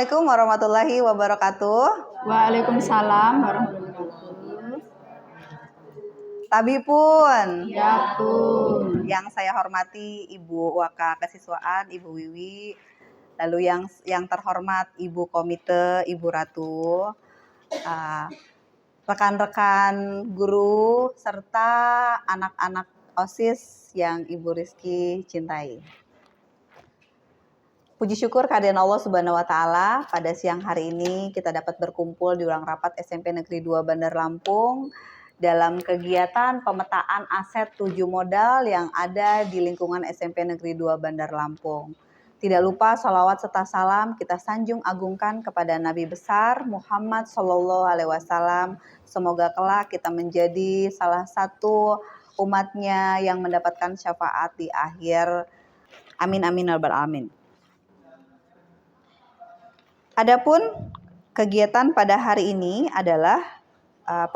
Assalamualaikum warahmatullahi wabarakatuh. Waalaikumsalam warahmatullahi wabarakatuh. Tabipun. Ya pun. Yang saya hormati Ibu Waka Kesiswaan, Ibu Wiwi. Lalu yang terhormat Ibu Komite, Ibu Ratu. Rekan-rekan guru serta anak-anak OSIS yang Ibu Rizky cintai. Puji syukur kehadiran Allah Subhanahu wa Ta'ala, pada siang hari ini kita dapat berkumpul di ruang rapat SMP Negeri 2 Bandar Lampung dalam kegiatan pemetaan aset 7 modal yang ada di lingkungan SMP Negeri 2 Bandar Lampung. Tidak lupa sholawat serta salam kita sanjung agungkan kepada Nabi besar Muhammad Sallallahu Alaihi Wasallam. Semoga kelak kita menjadi salah satu umatnya yang mendapatkan syafaat di akhir. Amin amin ya rabbal alamin. Adapun kegiatan pada hari ini adalah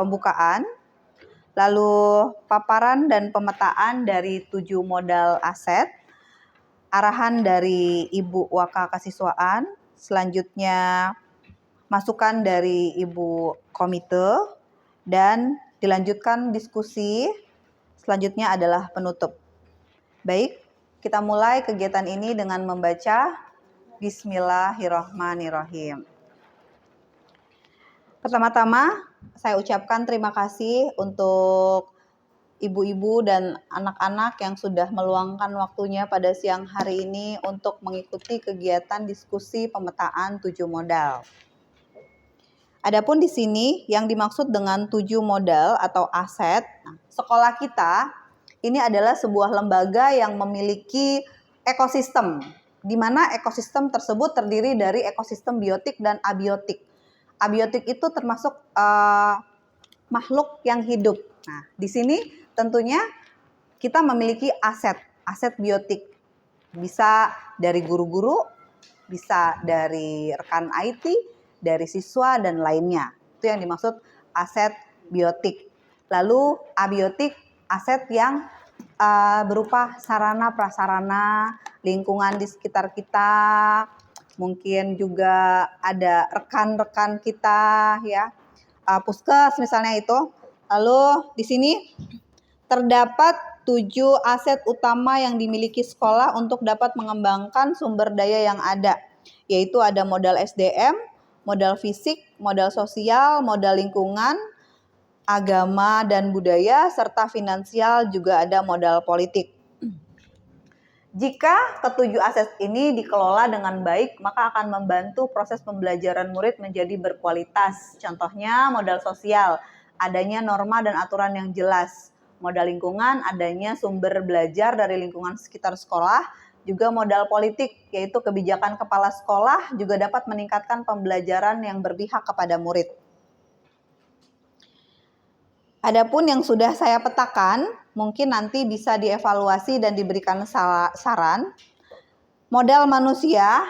pembukaan, lalu paparan dan pemetaan dari 7 modal aset, arahan dari Ibu Waka Kesiswaan, selanjutnya masukan dari Ibu Komite, dan dilanjutkan diskusi, selanjutnya adalah penutup. Baik, kita mulai kegiatan ini dengan membaca Bismillahirrahmanirrahim. Pertama-tama, saya ucapkan terima kasih untuk ibu-ibu dan anak-anak yang sudah meluangkan waktunya pada siang hari ini untuk mengikuti kegiatan diskusi pemetaan 7 modal. Adapun di sini yang dimaksud dengan 7 modal atau aset, sekolah kita ini adalah sebuah lembaga yang memiliki ekosistem, di mana ekosistem tersebut terdiri dari ekosistem biotik dan abiotik. Abiotik itu termasuk makhluk yang hidup. Nah, di sini tentunya kita memiliki aset biotik. Bisa dari guru-guru, bisa dari rekan IT, dari siswa, dan lainnya. Itu yang dimaksud aset biotik. Lalu abiotik, aset yang berupa sarana prasarana lingkungan di sekitar kita, mungkin juga ada rekan-rekan kita ya, puskes misalnya itu. Lalu di sini terdapat 7 aset utama yang dimiliki sekolah untuk dapat mengembangkan sumber daya yang ada, yaitu ada modal SDM, modal fisik, modal sosial, modal lingkungan, agama dan budaya, serta finansial, juga ada modal politik. Jika ketujuh aset ini dikelola dengan baik, maka akan membantu proses pembelajaran murid menjadi berkualitas. Contohnya modal sosial, adanya norma dan aturan yang jelas. Modal lingkungan, adanya sumber belajar dari lingkungan sekitar sekolah. Juga modal politik, yaitu kebijakan kepala sekolah juga dapat meningkatkan pembelajaran yang berpihak kepada murid. Adapun yang sudah saya petakan, mungkin nanti bisa dievaluasi dan diberikan saran. Modal manusia,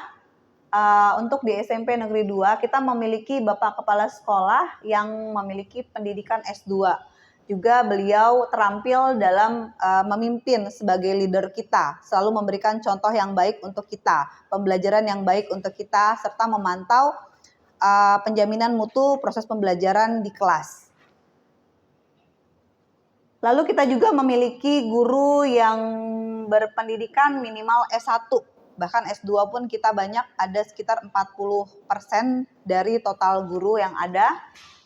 untuk di SMP Negeri 2, kita memiliki Bapak Kepala Sekolah yang memiliki pendidikan S2. Juga beliau terampil dalam memimpin sebagai leader kita, selalu memberikan contoh yang baik untuk kita, pembelajaran yang baik untuk kita, serta memantau penjaminan mutu proses pembelajaran di kelas. Lalu kita juga memiliki guru yang berpendidikan minimal S1, bahkan S2 pun kita banyak, ada sekitar 40% dari total guru yang ada.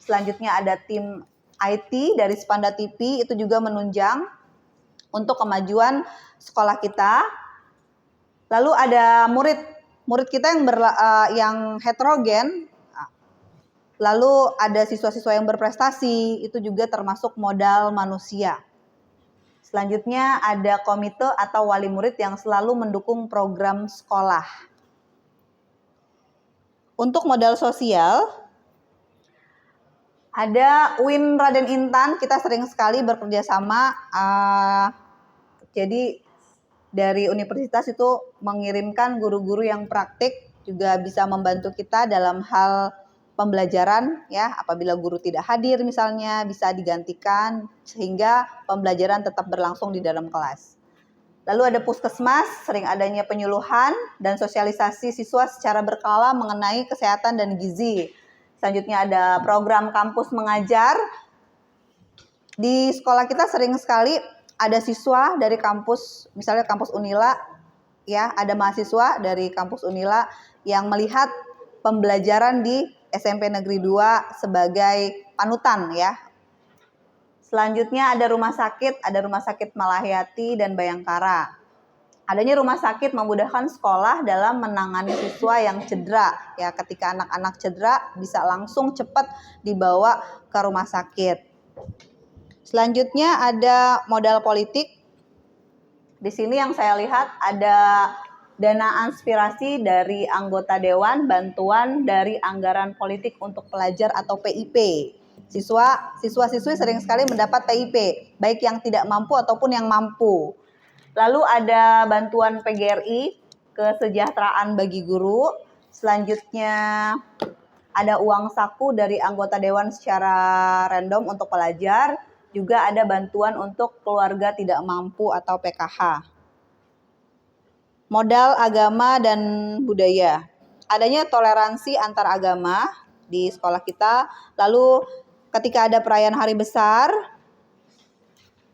Selanjutnya ada tim IT dari Spanda TV, itu juga menunjang untuk kemajuan sekolah kita. Lalu ada murid kita yang heterogen. Lalu ada siswa-siswa yang berprestasi, itu juga termasuk modal manusia. Selanjutnya ada komite atau wali murid yang selalu mendukung program sekolah. Untuk modal sosial, ada UIN Raden Intan, kita sering sekali bekerja sama. Jadi dari universitas itu mengirimkan guru-guru yang praktik, juga bisa membantu kita dalam hal pembelajaran ya, apabila guru tidak hadir misalnya bisa digantikan sehingga pembelajaran tetap berlangsung di dalam kelas. Lalu ada puskesmas, sering adanya penyuluhan dan sosialisasi siswa secara berkala mengenai kesehatan dan gizi. Selanjutnya ada program kampus mengajar. Di sekolah kita sering sekali ada siswa dari kampus, misalnya kampus Unila, ya, ada mahasiswa dari kampus Unila yang melihat pembelajaran di SMP Negeri 2 sebagai panutan, ya. Selanjutnya ada rumah sakit Malahayati dan Bayangkara. Adanya rumah sakit memudahkan sekolah dalam menangani siswa yang cedera. Ya, ketika anak-anak cedera bisa langsung cepat dibawa ke rumah sakit. Selanjutnya ada modal politik. Di sini yang saya lihat ada dana aspirasi dari anggota dewan, bantuan dari anggaran politik untuk pelajar atau PIP. Siswa-siswi sering sekali mendapat PIP, baik yang tidak mampu ataupun yang mampu. Lalu ada bantuan PGRI, kesejahteraan bagi guru. Selanjutnya ada uang saku dari anggota dewan secara random untuk pelajar. Juga ada bantuan untuk keluarga tidak mampu atau PKH. Modal agama dan budaya. Adanya toleransi antar agama di sekolah kita. Lalu ketika ada perayaan hari besar,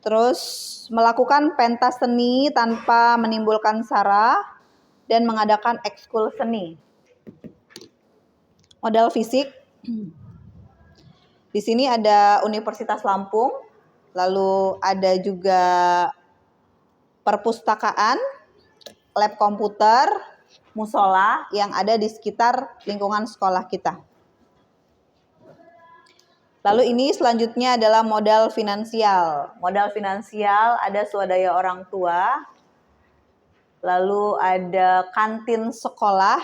terus melakukan pentas seni tanpa menimbulkan sara dan mengadakan ekskul seni. Modal fisik. Di sini ada Universitas Lampung, lalu ada juga perpustakaan, lab komputer, musola yang ada di sekitar lingkungan sekolah kita. Lalu ini selanjutnya adalah modal finansial. Modal finansial ada swadaya orang tua, lalu ada kantin sekolah,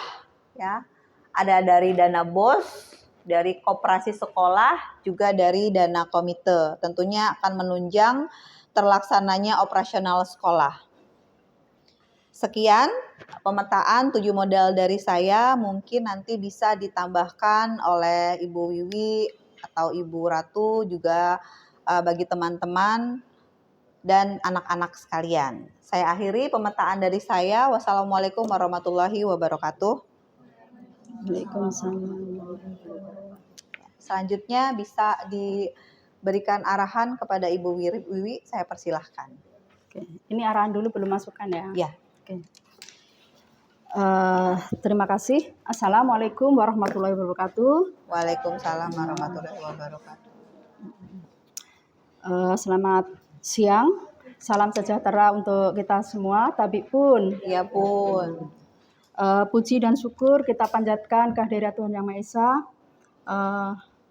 ya, ada dari dana BOS, dari koperasi sekolah, juga dari dana komite. Tentunya akan menunjang terlaksananya operasional sekolah. Sekian pemetaan 7 modal dari saya, mungkin nanti bisa ditambahkan oleh Ibu Wiwi atau Ibu Ratu juga bagi teman-teman dan anak-anak sekalian. Saya akhiri pemetaan dari saya. Wassalamualaikum warahmatullahi wabarakatuh. Waalaikumsalam. Selanjutnya bisa diberikan arahan kepada Ibu Wiwi, saya persilahkan. Oke. Ini arahan dulu belum masukan ya? Ya. Oke. Terima kasih. Assalamualaikum warahmatullahi wabarakatuh. Waalaikumsalam warahmatullahi wabarakatuh. Selamat siang. Salam sejahtera untuk kita semua. Tabik pun. Ya pun. Puji dan syukur kita panjatkan kehadirat Tuhan Yang Maha Esa.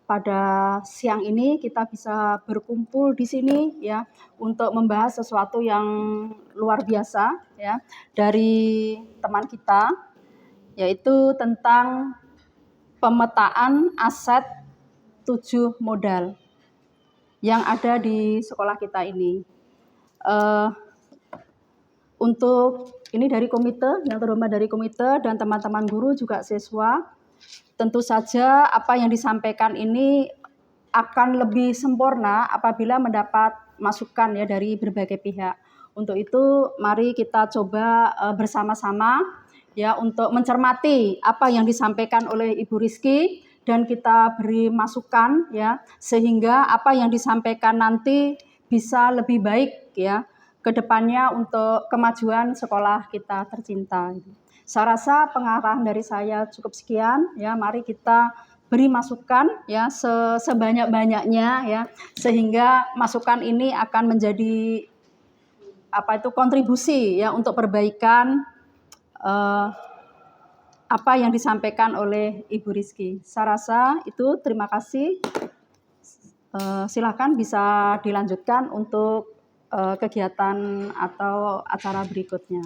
Pada siang ini kita bisa berkumpul di sini ya untuk membahas sesuatu yang luar biasa ya dari teman kita, yaitu tentang pemetaan aset 7 modal yang ada di sekolah kita ini. Untuk ini dari komite, yang terhormat dari komite dan teman-teman guru juga siswa, tentu saja apa yang disampaikan ini akan lebih sempurna apabila mendapat masukan ya dari berbagai pihak. Untuk itu mari kita coba bersama-sama ya untuk mencermati apa yang disampaikan oleh Ibu Rizky dan kita beri masukan ya sehingga apa yang disampaikan nanti bisa lebih baik ya ke depannya untuk kemajuan sekolah kita tercinta. Saya rasa pengarahan dari saya cukup sekian ya, mari kita beri masukan ya sebanyak-banyaknya ya sehingga masukan ini akan menjadi kontribusi ya untuk perbaikan apa yang disampaikan oleh Ibu Rizky. Saya rasa itu, terima kasih. Silakan bisa dilanjutkan untuk kegiatan atau acara berikutnya.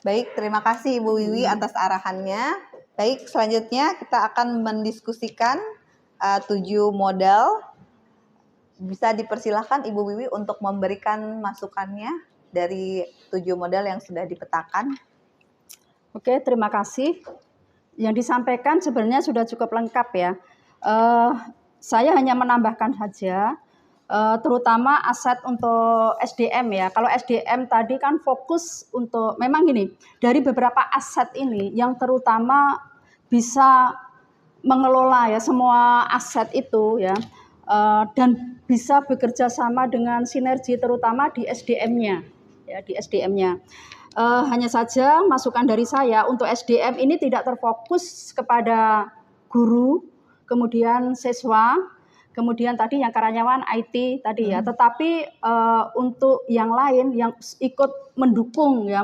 Baik, terima kasih Ibu Wiwi atas arahannya. Baik, selanjutnya kita akan mendiskusikan 7 modal. Bisa dipersilahkan Ibu Wiwi untuk memberikan masukannya dari 7 modal yang sudah dipetakan. Oke, terima kasih. Yang disampaikan sebenarnya sudah cukup lengkap ya. Saya hanya menambahkan saja terutama aset untuk SDM ya. Kalau SDM tadi kan fokus untuk, memang gini, dari beberapa aset ini yang terutama bisa mengelola ya semua aset itu ya, dan bisa bekerja sama dengan sinergi terutama di SDM-nya ya, di SDM-nya. Hanya saja masukan dari saya untuk SDM ini tidak terfokus kepada guru, kemudian siswa, kemudian tadi yang karyawan IT tadi ya, tetapi untuk yang lain yang ikut mendukung ya,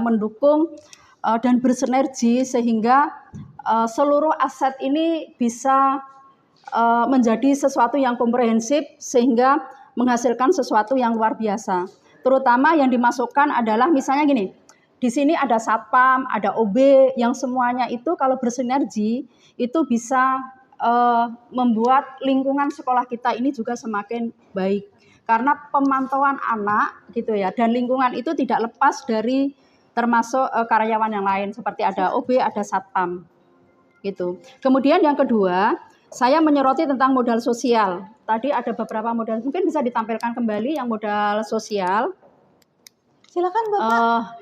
dan bersinergi sehingga seluruh aset ini bisa menjadi sesuatu yang komprehensif sehingga menghasilkan sesuatu yang luar biasa. Terutama yang dimasukkan adalah misalnya gini, di sini ada satpam, ada OB, yang semuanya itu kalau bersinergi itu bisa membuat lingkungan sekolah kita ini juga semakin baik. Karena pemantauan anak gitu ya, dan lingkungan itu tidak lepas dari termasuk karyawan yang lain seperti ada OB, ada satpam gitu. Kemudian yang kedua, saya menyoroti tentang modal sosial. Tadi ada beberapa modal, mungkin bisa ditampilkan kembali yang modal sosial. Silakan Bapak.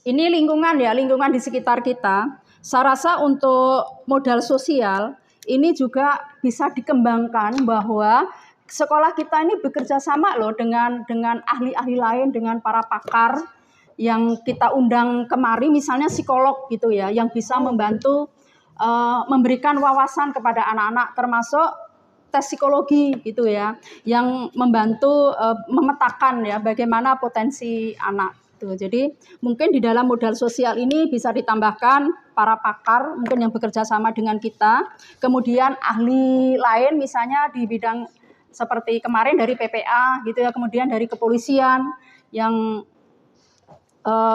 Ini lingkungan ya, lingkungan di sekitar kita. Saya rasa untuk modal sosial ini juga bisa dikembangkan bahwa sekolah kita ini bekerja sama loh dengan ahli-ahli lain, dengan para pakar yang kita undang kemari, misalnya psikolog gitu ya, yang bisa membantu memberikan wawasan kepada anak-anak, termasuk tes psikologi gitu ya, yang membantu memetakan ya bagaimana potensi anak. Jadi mungkin di dalam modal sosial ini bisa ditambahkan para pakar mungkin yang bekerja sama dengan kita, kemudian ahli lain misalnya di bidang seperti kemarin dari PPA gitu ya, kemudian dari kepolisian yang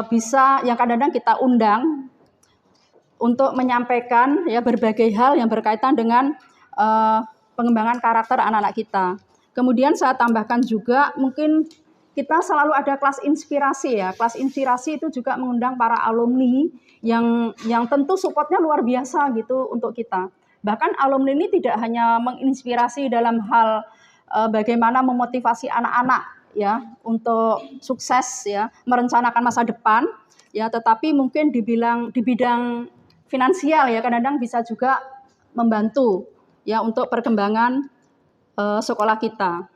bisa, yang kadang-kadang kita undang untuk menyampaikan ya berbagai hal yang berkaitan dengan pengembangan karakter anak-anak kita. Kemudian saya tambahkan juga mungkin kita selalu ada kelas inspirasi ya. Kelas inspirasi itu juga mengundang para alumni yang tentu supportnya luar biasa gitu untuk kita. Bahkan alumni ini tidak hanya menginspirasi dalam hal bagaimana memotivasi anak-anak ya untuk sukses ya, merencanakan masa depan ya, tetapi mungkin di bidang finansial ya, kadang-kadang bisa juga membantu ya untuk perkembangan sekolah kita.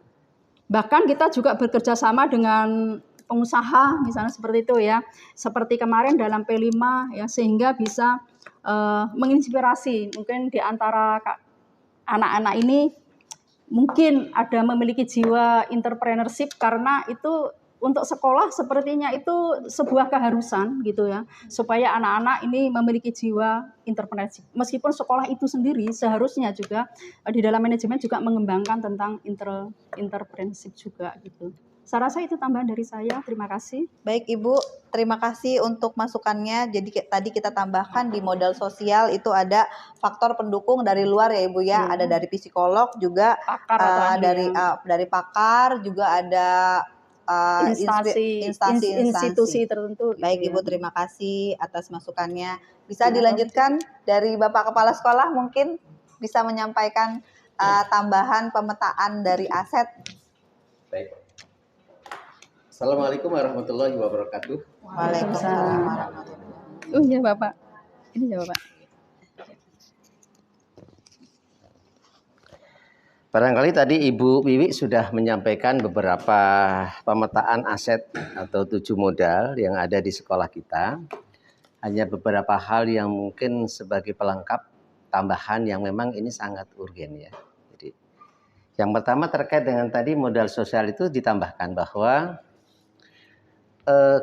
Bahkan kita juga bekerja sama dengan pengusaha misalnya seperti itu ya, seperti kemarin dalam P5 ya, sehingga bisa menginspirasi mungkin di antara anak-anak ini mungkin ada memiliki jiwa entrepreneurship, karena itu untuk sekolah sepertinya itu sebuah keharusan gitu ya, supaya anak-anak ini memiliki jiwa entrepreneurship. Meskipun sekolah itu sendiri seharusnya juga di dalam manajemen juga mengembangkan tentang entrepreneurship juga gitu. Saya rasa itu tambahan dari saya. Terima kasih. Baik Ibu, terima kasih untuk masukannya. Jadi tadi kita tambahkan di modal sosial itu ada faktor pendukung dari luar ya Ibu ya. Ada dari psikolog juga, Pakar dari pakar juga ada institusi tertentu. Baik gitu Ibu, ya. terima kasih atas masukannya. Bisa dilanjutkan dari Bapak Kepala Sekolah, mungkin bisa menyampaikan tambahan pemetaan dari aset. Baik. Assalamualaikum warahmatullahi wabarakatuh. Waalaikumsalam warahmatullahi wabarakatuh. Iya Bapak. Ini ya Bapak. Barangkali tadi Ibu Wiwi sudah menyampaikan beberapa pemetaan aset atau 7 modal yang ada di sekolah kita. Hanya beberapa hal yang mungkin sebagai pelengkap tambahan yang memang ini sangat urgen ya. Jadi yang pertama terkait dengan tadi modal sosial itu ditambahkan bahwa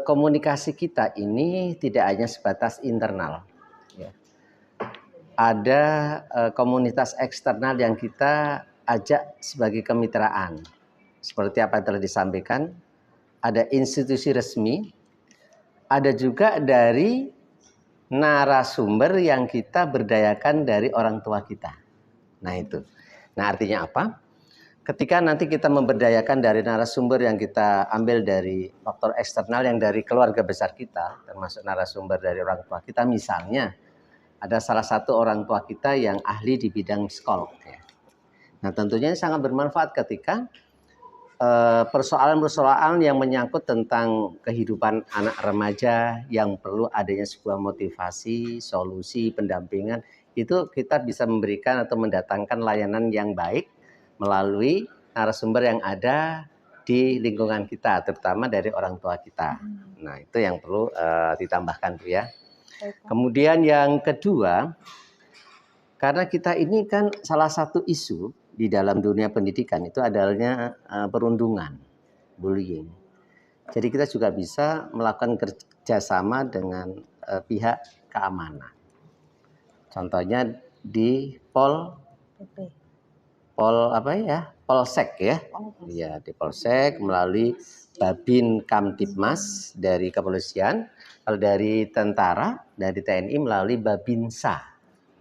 komunikasi kita ini tidak hanya sebatas internal. Ya. Ada komunitas eksternal yang kita ajak sebagai kemitraan. Seperti apa yang telah disampaikan, ada institusi resmi, ada juga dari narasumber yang kita berdayakan dari orang tua kita. Nah itu. Nah artinya apa? Ketika nanti kita memberdayakan dari narasumber yang kita ambil dari faktor eksternal yang dari keluarga besar kita, termasuk narasumber dari orang tua kita, misalnya ada salah satu orang tua kita yang ahli di bidang psikolog. Ya. Nah tentunya ini sangat bermanfaat ketika persoalan-persoalan yang menyangkut tentang kehidupan anak remaja yang perlu adanya sebuah motivasi, solusi, pendampingan, itu kita bisa memberikan atau mendatangkan layanan yang baik melalui narasumber yang ada di lingkungan kita, terutama dari orang tua kita. Nah, itu yang perlu ditambahkan, Bu ya. Kemudian yang kedua, karena kita ini kan salah satu isu di dalam dunia pendidikan itu adalah perundungan, bullying. Jadi kita juga bisa melakukan kerjasama dengan pihak keamanan. Contohnya di Polsek ya. Ya, di Polsek melalui Babin Kamtibmas dari kepolisian, kalau dari tentara, dari TNI melalui Babinsa.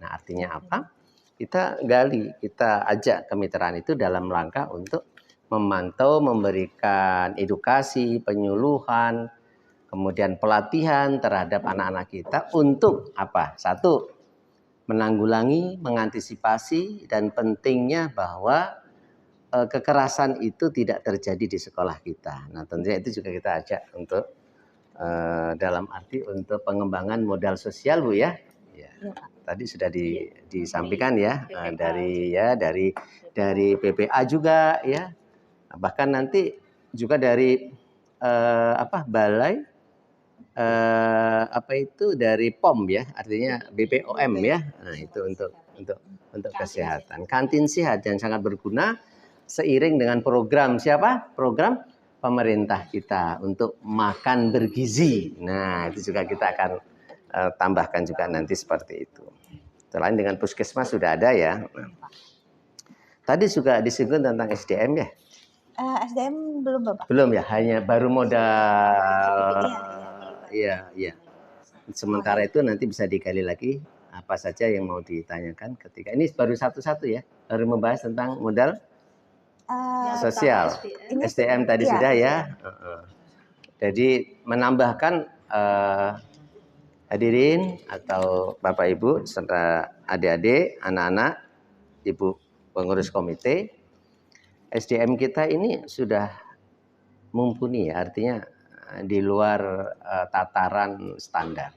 Nah, artinya apa? Kita gali, kita ajak kemitraan itu dalam rangka untuk memantau, memberikan edukasi, penyuluhan, kemudian pelatihan terhadap anak-anak kita untuk apa? Satu, menanggulangi, mengantisipasi, dan pentingnya bahwa kekerasan itu tidak terjadi di sekolah kita. Nah, tentunya itu juga kita ajak untuk dalam arti untuk pengembangan modal sosial, Bu ya. Tadi sudah disampaikan ya, dari PPA juga ya, bahkan nanti juga dari balai dari POM ya, artinya BPOM ya. Nah, itu untuk kesehatan. Kantin sehat yang sangat berguna seiring dengan program siapa? Program pemerintah kita untuk makan bergizi. Nah, itu juga kita akan tambahkan juga nanti seperti itu. Selain dengan puskesmas sudah ada ya. Nah, tadi juga disinggung tentang SDM ya. SDM belum Bapak? Belum ya, hanya baru modal. Iya. Sementara itu nanti bisa digali lagi apa saja yang mau ditanyakan ketika ini baru satu-satu ya, baru membahas tentang modal sosial. SDM tadi sudah ya. Jadi menambahkan hadirin atau Bapak Ibu serta adik-adik, anak-anak, Ibu pengurus komite, SDM kita ini sudah mumpuni ya, artinya di luar tataran standar.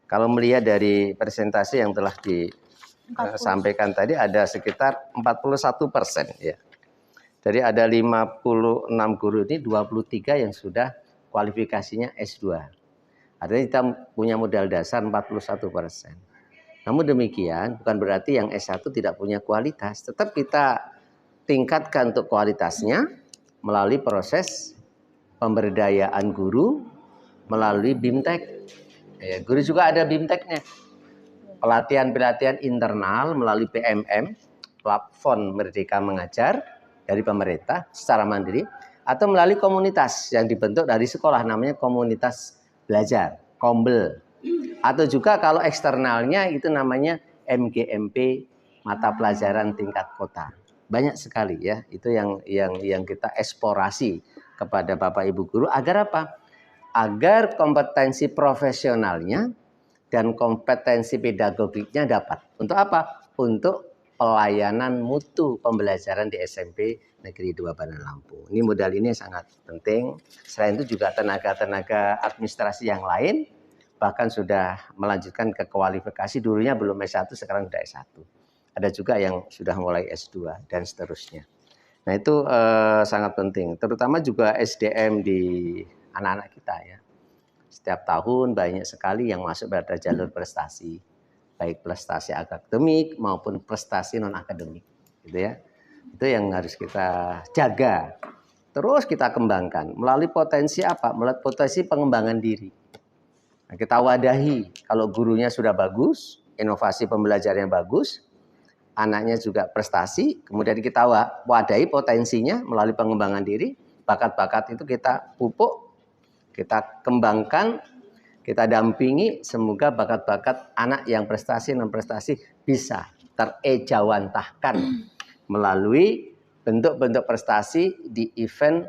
Kalau melihat dari presentasi yang telah disampaikan tadi ada sekitar 41% ya. Jadi ada 56 guru ini 23 yang sudah kualifikasinya S2. Artinya kita punya modal dasar 41%. Namun demikian bukan berarti yang S1 tidak punya kualitas. Tetap kita tingkatkan untuk kualitasnya melalui proses pemberdayaan guru melalui BIMTEK. Ya, guru juga ada BIMTEK-nya. Pelatihan-pelatihan internal melalui PMM, platform Merdeka Mengajar dari pemerintah secara mandiri, atau melalui komunitas yang dibentuk dari sekolah namanya komunitas belajar, Kombel. Atau juga kalau eksternalnya itu namanya MGMP, mata pelajaran tingkat kota. Banyak sekali ya, itu yang kita eksplorasi kepada Bapak Ibu guru agar apa? Agar kompetensi profesionalnya dan kompetensi pedagogiknya dapat. Untuk apa? Untuk pelayanan mutu pembelajaran di SMP Negeri 2 Bandar Lampung. Ini modal ini sangat penting. Selain itu juga tenaga-tenaga administrasi yang lain bahkan sudah melanjutkan ke kualifikasi, dulunya belum S1 sekarang sudah S1. Ada juga yang sudah mulai S2 dan seterusnya. Nah, itu sangat penting, terutama juga SDM di anak-anak kita ya. Setiap tahun banyak sekali yang masuk pada jalur prestasi, baik prestasi akademik maupun prestasi non akademik, gitu ya. Itu yang harus kita jaga, terus kita kembangkan melalui potensi apa? Melalui potensi pengembangan diri. Nah, kita wadahi kalau gurunya sudah bagus, inovasi pembelajaran yang bagus, anaknya juga prestasi, kemudian kita wadahi potensinya melalui pengembangan diri, bakat-bakat itu kita pupuk, kita kembangkan, kita dampingi, semoga bakat-bakat anak yang prestasi non prestasi bisa terejawantahkan melalui bentuk-bentuk prestasi di event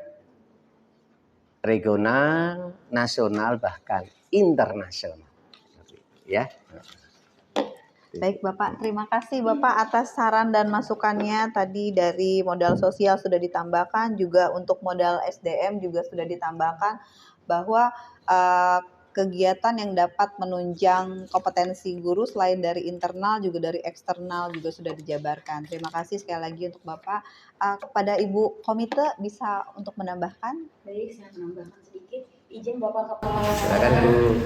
regional, nasional, bahkan internasional. Ya. Baik Bapak, terima kasih Bapak atas saran dan masukannya tadi. Dari modal sosial sudah ditambahkan, juga untuk modal SDM juga sudah ditambahkan, bahwa kegiatan yang dapat menunjang kompetensi guru selain dari internal juga dari eksternal juga sudah dijabarkan. Terima kasih sekali lagi untuk Bapak. Kepada Ibu Komite bisa untuk menambahkan? Baik, saya menambahkan sedikit. Izin Bapak Kepala Silakan Bu.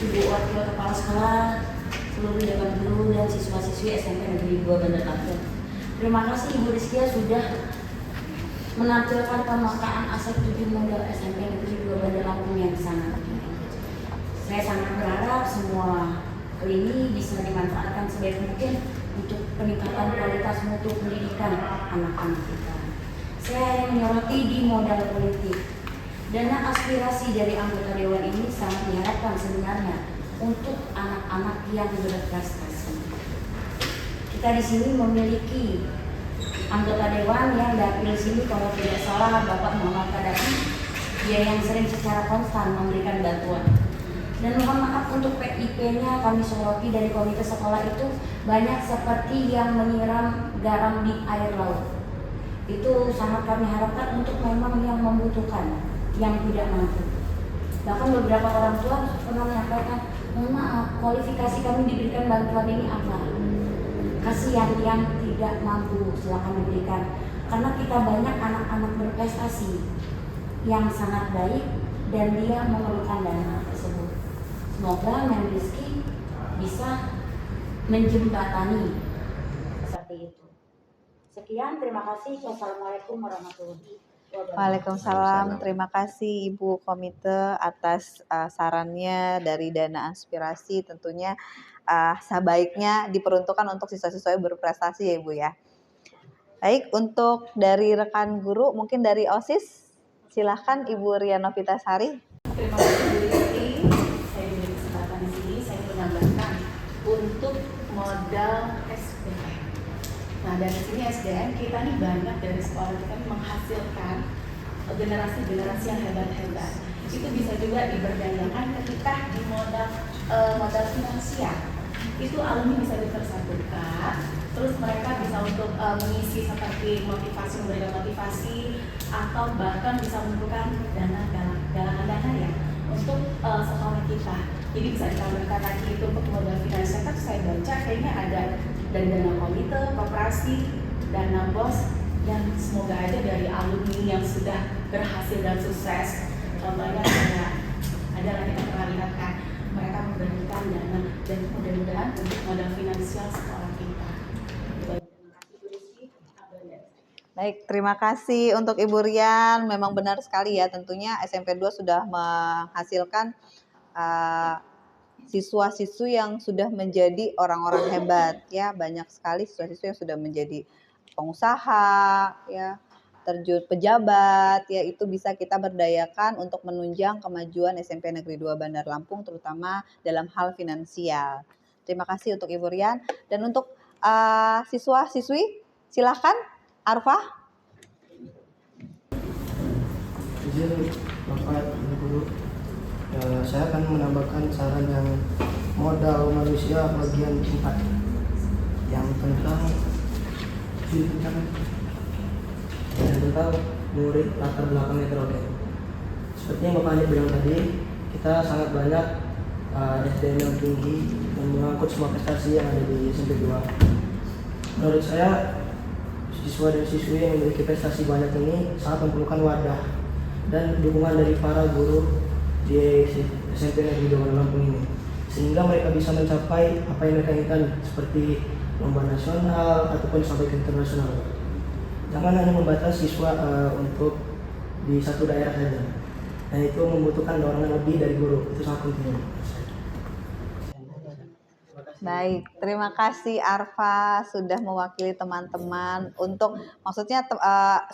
Ibu Wakil Kepala Sekolah, seluruh dekan guru dan siswa-siswi SMP Negeri 2 Bandar Lampung. Terima kasih Ibu Rizkia sudah menampilkan pemetaan aset 7 modal SMP Negeri 2 Bandar Lampung yang sangat penting. Saya sangat berharap semua ini bisa dimanfaatkan sebaik mungkin untuk peningkatan kualitas mutu pendidikan anak-anak kita. Saya hanya menyoroti di modal politik. Dana aspirasi dari anggota dewan ini sangat diharapkan sebenarnya untuk anak-anak yang berprestasi. Kita di sini memiliki anggota dewan yang dapil sini kalau tidak salah Bapak Muhammad Kadafi, dia yang sering secara konstan memberikan bantuan. Dan mohon maaf untuk PIP-nya kami soroti dari komite sekolah itu banyak seperti yang menyiram garam di air laut. Itu sangat kami harapkan untuk memang yang membutuhkan, yang tidak mampu. Bahkan beberapa orang tua pernah menyampaikan, mohon maaf, kualifikasi kami diberikan bantuan ini apa? Kasihan yang tidak mampu, silakan diberikan. Karena kita banyak anak-anak berprestasi yang sangat baik dan dia memerlukan dana tersebut. Semoga Mendrisky bisa menjembatani seperti itu. Sekian, terima kasih. Wassalamualaikum warahmatullahi wabarakatuh. Waalaikumsalam. Terima kasih Ibu Komite atas sarannya dari dana aspirasi. Tentunya sebaiknya diperuntukkan untuk siswa-siswa yang berprestasi ya Ibu ya. Baik, untuk dari rekan guru, mungkin dari OSIS, silahkan Ibu Riana Novitasari. Terima kasih Bu Rizky. Saya diberi kesempatan di sini, saya menambahkan untuk modal SDM. Nah, dari sini SDM kita nih banyak dari sekolah kita menghasilkan generasi-generasi yang hebat-hebat. Itu bisa juga diberdayakan ketika di modal finansial. Itu alumni bisa ditersatukan, terus mereka bisa untuk mengisi seperti motivasi, memberikan motivasi, atau bahkan bisa menentukan galangan dana ya untuk sekolah kita. Jadi bisa ditambahkan lagi itu untuk modal finansial. Kan saya baca kayaknya ada dari dana komite, koperasi, dana BOS, dan semoga aja dari alumni yang sudah berhasil dan sukses. Contohnya ada lagi yang pernah lihat kan, mereka memberikan dana dan mudah-mudahan untuk modal finansial sekolah kita. Baik, terima kasih untuk Ibu Rian. Memang benar sekali ya, tentunya SMP 2 sudah menghasilkan siswa-siswi yang sudah menjadi orang-orang hebat ya. Banyak sekali siswa-siswi yang sudah menjadi pengusaha ya, terjun pejabat ya. Itu bisa kita berdayakan untuk menunjang kemajuan SMP Negeri 2 Bandar Lampung, terutama dalam hal finansial. Terima kasih untuk Ibu Rian. Dan untuk siswa-siswi, silahkan Arfa. Izin Bapak Ibu Guru, saya akan menambahkan saran yang modal manusia bagian 4 yang tentang murid latar belakang heterogen. Seperti yang Bapak Anies bilang tadi, kita sangat banyak SDM yang tinggi dan mengangkut semua prestasi yang ada di SMP 2. Menurut saya, siswa dan siswi yang memiliki prestasi banyak ini sangat memerlukan wadah dan dukungan dari para guru di SMP Negeri 2 Bandar Lampung ini, sehingga mereka bisa mencapai apa yang mereka inginkan seperti lomba nasional ataupun sampai ke internasional. Jangan hanya membatasi siswa untuk di satu daerah saja. Dan itu membutuhkan dorongan lebih dari guru. Itu sangat penting. Baik, terima kasih Arfa sudah mewakili teman-teman untuk maksudnya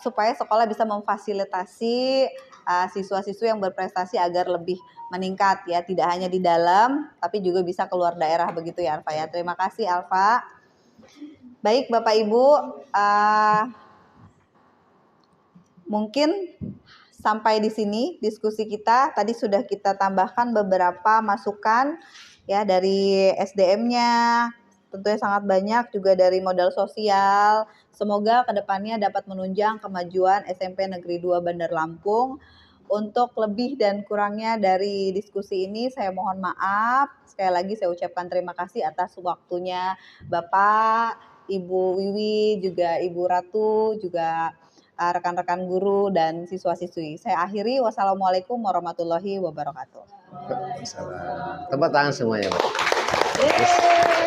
supaya sekolah bisa memfasilitasi siswa-siswi yang berprestasi agar lebih meningkat ya, tidak hanya di dalam tapi juga bisa keluar daerah, begitu ya Arfa ya. Terima kasih Arfa. Baik Bapak Ibu, mungkin sampai di sini diskusi kita. Tadi sudah kita tambahkan beberapa masukan ya dari SDM-nya, tentunya sangat banyak juga dari modal sosial. Semoga kedepannya dapat menunjang kemajuan SMP Negeri 2 Bandar Lampung. Untuk lebih dan kurangnya dari diskusi ini saya mohon maaf. Sekali lagi saya ucapkan terima kasih atas waktunya Bapak, Ibu Wiwi, juga Ibu Ratu, juga rekan-rekan guru dan siswa-siswi. Saya akhiri, wassalamualaikum warahmatullahi wabarakatuh. Waalaikumsalam. Tepuk tangan semuanya, Pak. Yeay.